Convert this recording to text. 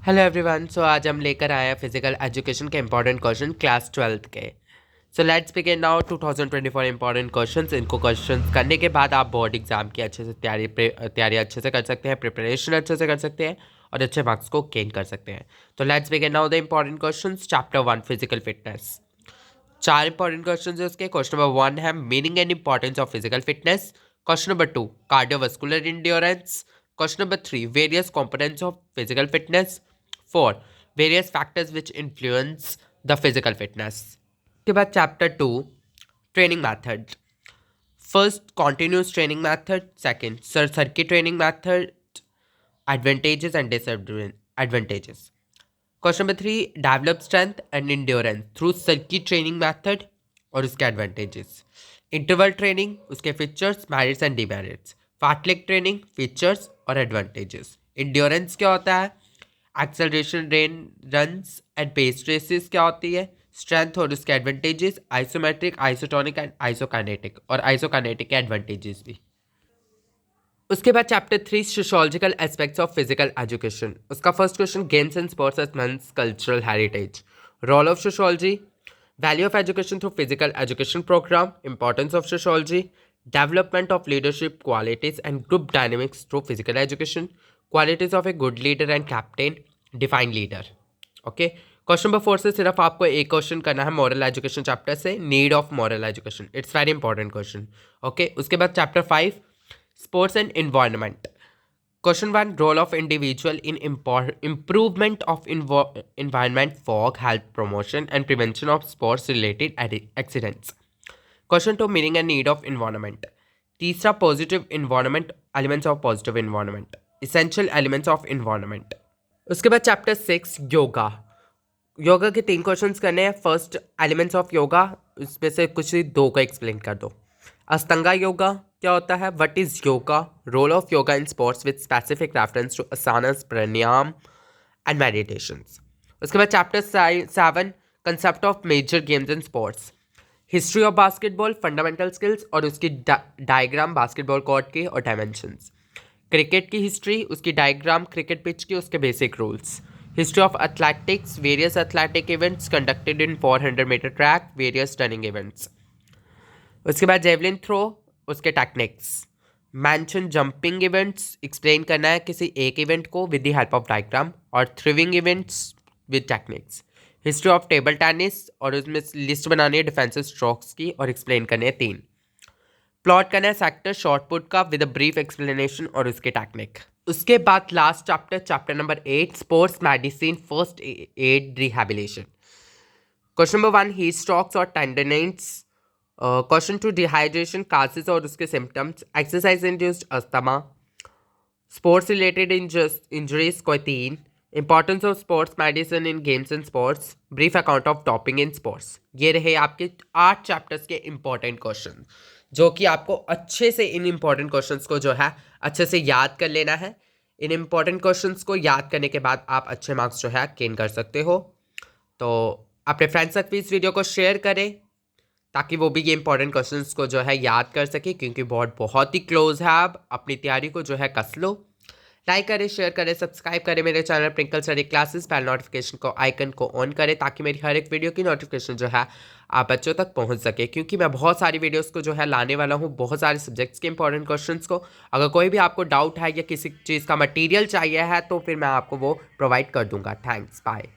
Hello everyone. सो आज हम लेकर आए हैं फिजिकल एजुकेशन के इंपॉर्टेंट क्वेश्चन क्लास 12th के। So let's begin now 2024 important questions. इनको क्वेश्चंस करने के बाद आप बोर्ड एग्जाम की अच्छे से तैयारी अच्छे से कर सकते हैं, प्रिपरेशन अच्छे से कर सकते हैं और अच्छे मार्क्स को गेन कर सकते हैं। तो let's begin now the important questions. Chapter 1 physical fitness. चार इंपॉर्टेंट क्वेश्चन है उसके। क्वेश्चन नंबर 1 है meaning and importance of physical fitness. Question number 2 cardiovascular endurance. Question number 3 various components of physical fitness. 4 various factors which influence the physical fitness. के बाद chapter 2 training method. First continuous training method, second circuit training method, advantages and disadvantages. Question number 3 develop strength and endurance through circuit training method और उसके advantages. Interval training, उसके features, merits and demerits. Fartlek training, features और advantages. Endurance क्या होता है? Acceleration runs and pace races क्या होती है? स्ट्रेंथ और उसके advantages. Isometric, isotonic and isokinetic और आइसोकाइनेटिक के एडवांटेजेस भी। उसके बाद chapter 3 sociological aspects of physical education. उसका first question games and sports as man's cultural heritage. Role of sociology, value of education through physical education programme, importance of sociology, development of leadership qualities and group dynamics through physical education, qualities of a good leader and captain, define leader. Okay, question number 4 से सिर्फ आपको एक question करना है moral education chapter से, need of moral education. It's very important question. Okay, उसके बाद chapter 5 sports and environment. Question 1 role of individual in improvement of environment, fog, health promotion and prevention of sports related accidents. Question 2 meaning and need of environment. तीसरा positive environment, elements of positive environment, essential elements of environment. उसके बाद chapter 6 yoga. Yoga के 3 questions करने हैं। First elements of yoga, इसमें से कुछ दो को एक्सप्लेन कर दो। अष्टांगा योगा क्या होता है? What is yoga? Role of yoga in sports with specific reference to asanas, pranayama and meditations. उसके बाद chapter 7 concept of major games and sports, history of basketball, fundamental skills और उसकी डायग्राम बास्केटबॉल कोर्ट की और डायमेंशंस। क्रिकेट की history, उसकी diagram, cricket pitch की, उसके basic rules. History of athletics, various athletic events conducted in 400 metre track, various turning events. उसके बाद जेवलिन थ्रो, उसके techniques. Mention jumping events explain करना है किसी एक इवेंट को with the help of diagram, और throwing events with techniques. History of table tennis, और उसमें लिस्ट बनानी है डिफेंसिव स्ट्रोक्स की और एक्सप्लेन करने हैं 3। प्लॉट करना है सेक्टर शॉर्ट पुट का विद अ ब्रीफ एक्सप्लेनेशन और उसके टेक्निक। उसके बाद last chapter, chapter number 8 sports medicine first aid rehabilitation. Question number 1 heat strokes और टेंडनाइट्स। क्वेश्चन 2 डिहाइड्रेशन कासेस और उसके symptoms, exercise induced asthma, sports related injuries कोई 3, importance of sports medicine in games and sports, brief account of doping in sports. ये रहे आपके 8 chapters के important question, जो कि आपको अच्छे से इन इंपॉर्टेंट क्वेश्चंस को जो है अच्छे से याद कर लेना है। इन इंपॉर्टेंट क्वेश्चंस को याद करने के बाद आप अच्छे मार्क्स जो है गेन कर सकते हो। तो अपने फ्रेंड्स तक भी इस वीडियो को शेयर करें ताकि वो भी ये इंपॉर्टेंट क्वेश्चंस को जो है याद कर सके, क्योंकि बोर्ड बहुत ही क्लोज है। आप अपनी तैयारी को जो है कस लो। लाइक करें, शेयर करें, सब्सक्राइब करें मेरे channel twinkle study classes. Bell notification को आइकन को ऑन करें ताकि मेरी हर एक वीडियो की नोटिफिकेशन जो है आप बच्चों तक पहुंच सके, क्योंकि मैं बहुत सारी वीडियोस को जो है लाने वाला हूं, बहुत सारे सब्जेक्ट्स के इंपॉर्टेंट क्वेश्चंस को। अगर कोई भी आपको डाउट है या किसी चीज़ का मटीरियल चाहिए है तो फिर मैं आपको वो प्रोवाइड कर दूंगा। Thanks, bye.